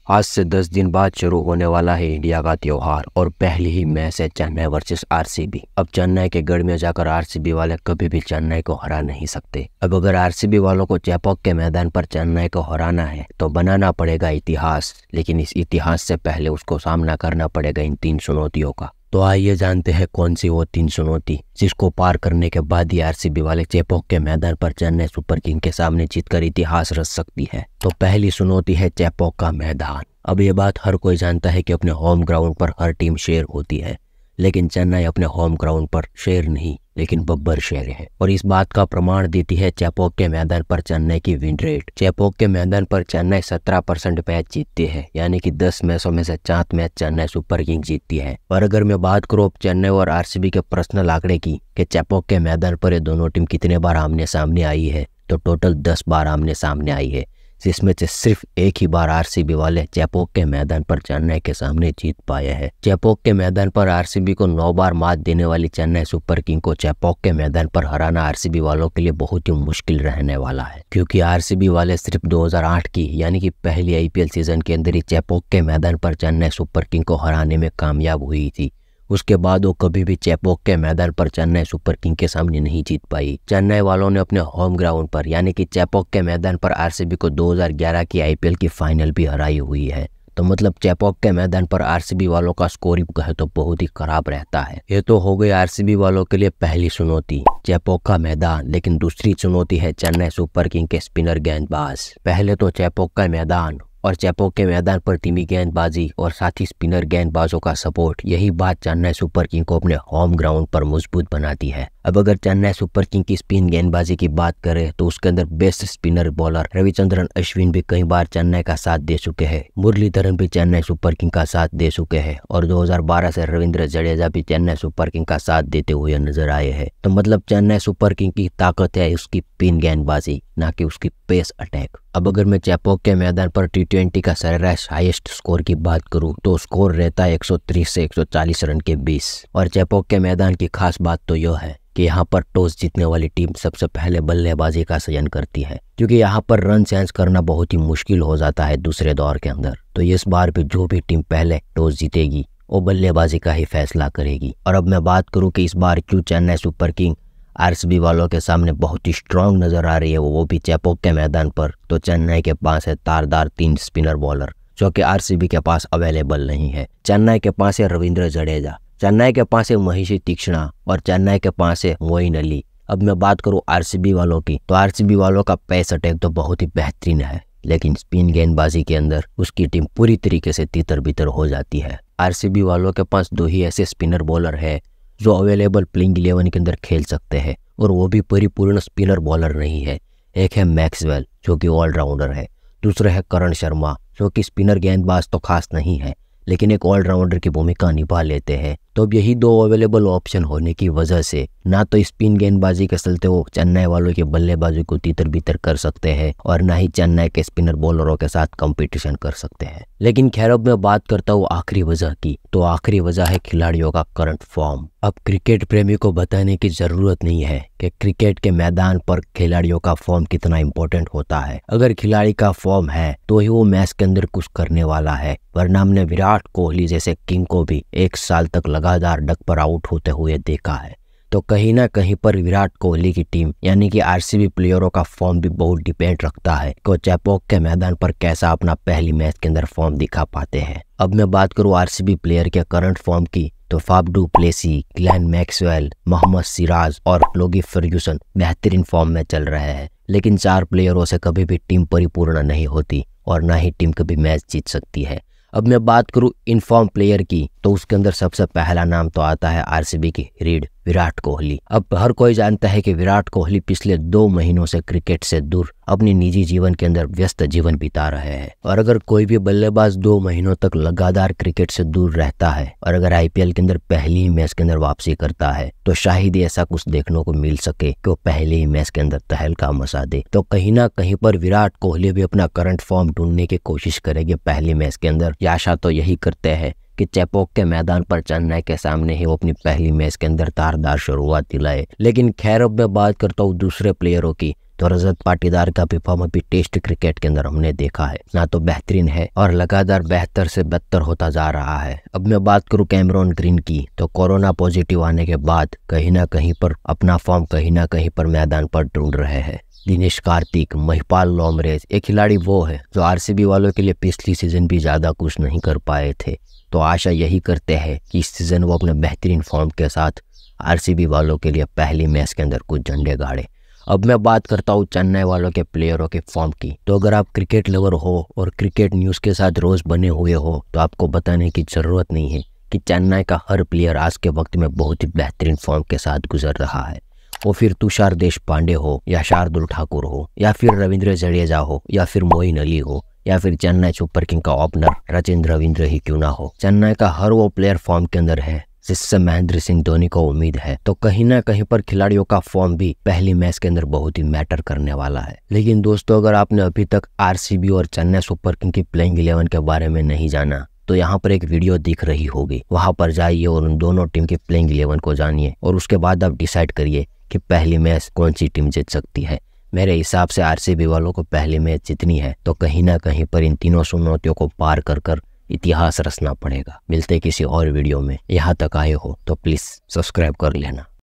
आज से 10 दिन बाद शुरू होने वाला है इंडिया का त्योहार और पहली ही मैच है चेन्नई वर्सेस आरसीबी। अब चेन्नई के गढ़ में जाकर आरसीबी वाले कभी भी चेन्नई को हरा नहीं सकते। अब अगर आरसीबी वालों को चेपॉक के मैदान पर चेन्नई को हराना है तो बनाना पड़ेगा इतिहास, लेकिन इस इतिहास से पहले उसको सामना करना पड़ेगा इन 3 चुनौतियों का। तो आइए जानते हैं कौन सी वो 3 चुनौती जिसको पार करने के बाद ही आरसीबी वाले चेपॉक के मैदान पर चेन्नई सुपर किंग के सामने जीतकर इतिहास रच सकती है। तो पहली चुनौती है चेपॉक का मैदान। अब ये बात हर कोई जानता है कि अपने होम ग्राउंड पर हर टीम शेर होती है, लेकिन चेन्नई अपने होम ग्राउंड पर शेर नहीं लेकिन बब्बर शेर है, और इस बात का प्रमाण देती है चेपॉक के मैदान पर चेन्नई की विन रेट। चेपॉक के मैदान पर चेन्नई 17% मैच जीतती है, यानी कि 10 मैचों में से 4 मैच चेन्नई सुपर किंग जीतती है। और अगर मैं बात करूँ चेन्नई और आरसीबी के पर्सनल आंकड़े की कि चेपॉक के मैदान पर ये दोनों टीम कितने बार आमने सामने आई है, तो टोटल 10 बार आमने सामने आई है, जिसमें से सिर्फ एक ही बार आरसीबी वाले चेपॉक के मैदान पर चेन्नई के सामने जीत पाए हैं। चेपॉक के मैदान पर आरसीबी को 9 बार मात देने वाली चेन्नई सुपर किंग को चेपॉक के मैदान पर हराना आरसीबी वालों के लिए बहुत ही मुश्किल रहने वाला है, क्योंकि आरसीबी वाले सिर्फ 2008 की यानी कि पहली आईपीएल सीजन के अंदर ही चेपॉक के मैदान पर चेन्नई सुपर किंग को हराने में कामयाब हुई थी। उसके बाद वो कभी भी चेपॉक के मैदान पर चेन्नई सुपर किंग के सामने नहीं जीत पाई। चेन्नई वालों ने अपने होम ग्राउंड पर यानी कि चेपॉक के मैदान पर आरसीबी को 2011 की आईपीएल की फाइनल भी हराई हुई है। तो मतलब चेपॉक के मैदान पर आरसीबी वालों का स्कोरिंग कहे तो बहुत ही खराब रहता है। ये तो हो गई आरसीबी वालों के लिए पहली चुनौती, चेपॉक का मैदान। लेकिन दूसरी चुनौती है चेन्नई सुपर किंग के स्पिनर गेंदबाज। पहले तो चेपॉक का मैदान और चेपॉक के मैदान पर टीमी गेंदबाजी और साथ ही स्पिनर गेंदबाजों का सपोर्ट, यही बात चेन्नई सुपर किंग को अपने होम ग्राउंड पर मजबूत बनाती है। अब अगर चेन्नई सुपर किंग की स्पिन गेंदबाजी की बात करें तो उसके अंदर best spinner bowler Ravichandran Ashwin भी कई बार चेन्नई का साथ दे चुके हैं, मुरलीधरन भी चेन्नई सुपर किंग का साथ दे चुके हैं, और 2012 से रविंद्र जडेजा भी चेन्नई सुपर किंग का साथ देते हुए नजर आए हैं। तो मतलब चेन्नई सुपर किंग की ताकत है उसकी स्पिन गेंदबाजी, ना कि उसकी पेस अटैक। अब अगर मैं चेपॉक के मैदान पर टी20 का सरेराश हाईएस्ट स्कोर की बात करूं तो स्कोर रहता है 130 से 140 रन के 20। और चेपॉक के मैदान की खास बात तो यह है कि यहाँ पर टॉस जीतने वाली टीम सबसे पहले बल्लेबाजी का चयन करती है, क्योंकि यहाँ पर रन चेंज करना बहुत ही मुश्किल हो जाता है दूसरे दौर के अंदर। तो इस बार भी जो भी टीम पहले टॉस जीतेगी वो बल्लेबाजी का ही फैसला करेगी। और अब मैं बात करूँ कि इस बार क्यों चेन्नई सुपर किंग आरसीबी वालों के सामने बहुत ही स्ट्रांग नजर आ रही है, वो भी चेपॉक के मैदान पर। तो चेन्नई के पास है तारदार 3 स्पिनर बॉलर, जो कि आरसीबी के पास अवेलेबल नहीं है। चेन्नई के पास है रविंद्र जडेजा, चेन्नई के पास है महीशी तीक्ष्णा, और चेन्नई के पास है मोइन अली। अब मैं बात करूं आरसीबी वालों की तो आरसीबी वालों का पेस अटैक तो बहुत ही बेहतरीन है, लेकिन स्पिन गेंदबाजी के अंदर उसकी टीम पूरी तरीके से तितर बितर हो जाती है। आरसीबी वालों के पास 2 ही ऐसे स्पिनर बॉलर है जो अवेलेबल प्लेइंग 11 के अंदर खेल सकते हैं, और वो भी परिपूर्ण स्पिनर बॉलर नहीं है। एक है मैक्सवेल जो कि ऑलराउंडर है, दूसरा है करण शर्मा जो कि स्पिनर गेंदबाज तो खास नहीं है लेकिन एक ऑलराउंडर की भूमिका निभा लेते हैं। तो अब यही 2 अवेलेबल ऑप्शन होने की वजह से ना तो स्पिन गेंदबाजी के चलते वो चेन्नई वालों की बल्लेबाजी को तितर बितर कर सकते हैं, और ना ही चेन्नई के स्पिनर बॉलरों के साथ कंपटीशन कर सकते हैं। लेकिन खैर अब मैं बात करता हूँ आखिरी वजह की, तो आखिरी वजह है खिलाड़ियों का करंट फॉर्म। अब क्रिकेट प्रेमी को बताने की जरूरत नहीं है कि क्रिकेट के मैदान पर खिलाड़ियों का फॉर्म कितना इंपॉर्टेंट होता है। अगर खिलाड़ी का फॉर्म है तो ही वो मैच के अंदर कुछ करने वाला है, वरना हमने विराट कोहली जैसे किंग को भी 1 साल तक लगातार डक पर आउट होते हुए देखा है। तो कहीं ना कहीं पर विराट कोहली की टीम यानी कि आरसीबी प्लेयरों का फॉर्म भी बहुत डिपेंड रखता है कि चेपॉक के मैदान पर कैसा अपना पहली मैच के अंदर फॉर्म दिखा पाते हैं। अब मैं बात करूं आरसीबी प्लेयर के करंट फॉर्म की तो Faf du Plessis, Glenn Maxwell, Mohammed Siraj और लोगी फर्ग्यूसन बेहतरीन फॉर्म में चल रहे हैं, लेकिन 4 प्लेयरों से कभी भी टीम परिपूर्ण नहीं होती और ना ही टीम कभी मैच जीत सकती है। अब मैं बात करूं इनफॉर्म प्लेयर की तो उसके अंदर सबसे पहला नाम तो आता है आरसीबी की रीढ़ विराट कोहली। अब हर कोई जानता है कि विराट कोहली पिछले 2 महीनों से क्रिकेट से दूर अपने निजी जीवन के अंदर व्यस्त जीवन बिता रहे हैं, और अगर कोई भी बल्लेबाज 2 महीनों तक लगातार क्रिकेट से दूर रहता है और अगर आईपीएल के अंदर पहली ही मैच के अंदर वापसी करता है तो शायद ही ऐसा कुछ देखने को मिल सके कि वो पहले ही मैच के अंदर तहलका मचा दे। तो कहीं ना कहीं पर विराट कोहली भी अपना करंट फॉर्म ढूंढने की कोशिश करेंगे पहले मैच के अंदर। आशा तो यही करते हैं कि चेपॉक के मैदान पर चेन्नई के सामने ही वो अपनी पहली मैच के अंदर तारदार शुरुआत दिलाए। लेकिन खैर अब मैं बात करता हूँ दूसरे प्लेयरों की तो रजत पाटीदार का भी फॉर्म अभी टेस्ट क्रिकेट के अंदर हमने देखा है ना तो बेहतरीन है और लगातार बेहतर से बदतर होता जा रहा है। अब मैं बात करूं कैमरॉन ग्रीन की, तो कोरोना पॉजिटिव आने के बाद कहीं ना कहीं पर अपना फॉर्म कहीं ना कहीं पर मैदान पर ढूंढ रहे हैं। दिनेश कार्तिक, महिपाल लोमरेज, एक खिलाड़ी वो है जो आरसीबी वालों के लिए पिछली सीजन भी ज्यादा कुछ नहीं कर पाए थे, तो आशा यही करते हैं कि इस सीजन वो अपने बेहतरीन फॉर्म के साथ आरसीबी वालों के लिए पहली मैच के अंदर कुछ झंडे गाड़े। अब मैं बात करता हूँ चेन्नई वालों के प्लेयरों के फॉर्म की, तो अगर आप क्रिकेट लवर हो और क्रिकेट न्यूज़ के साथ रोज बने हुए हो तो आपको बताने की ज़रूरत नहीं है कि चेन्नई का हर प्लेयर आज के वक्त में बहुत ही बेहतरीन फॉर्म के साथ गुजर रहा है। वो फिर तुषार देशपांडे हो या शार्दुल ठाकुर हो या फिर रविंद्र जडेजा हो या फिर मोइन अली हो या फिर चेन्नई सुपर किंग का ओपनर राजेंद्र रविंद्र ही क्यों ना हो, चेन्नई का हर वो प्लेयर फॉर्म के अंदर है जिससे महेंद्र सिंह धोनी को उम्मीद है। तो कहीं ना कहीं पर खिलाड़ियों का फॉर्म भी पहली मैच के अंदर बहुत ही मैटर करने वाला है। लेकिन दोस्तों, अगर आपने अभी तक आरसीबी और चेन्नई सुपर किंग की प्लेइंग 11 के बारे में नहीं जाना तो यहाँ पर एक वीडियो दिख रही होगी, वहां पर जाइए और उन दोनों टीम की प्लेइंग 11 को जानिए और उसके बाद आप डिसाइड करिए कि पहली मैच कौन सी टीम जीत सकती है। मेरे हिसाब से आरसीबी वालों को पहली मैच जीतनी है, तो कहीं ना कहीं पर इन तीनों चुनौतियों को पार कर कर इतिहास रचना पड़ेगा। मिलते किसी और वीडियो में। यहाँ तक आए हो तो प्लीज सब्सक्राइब कर लेना।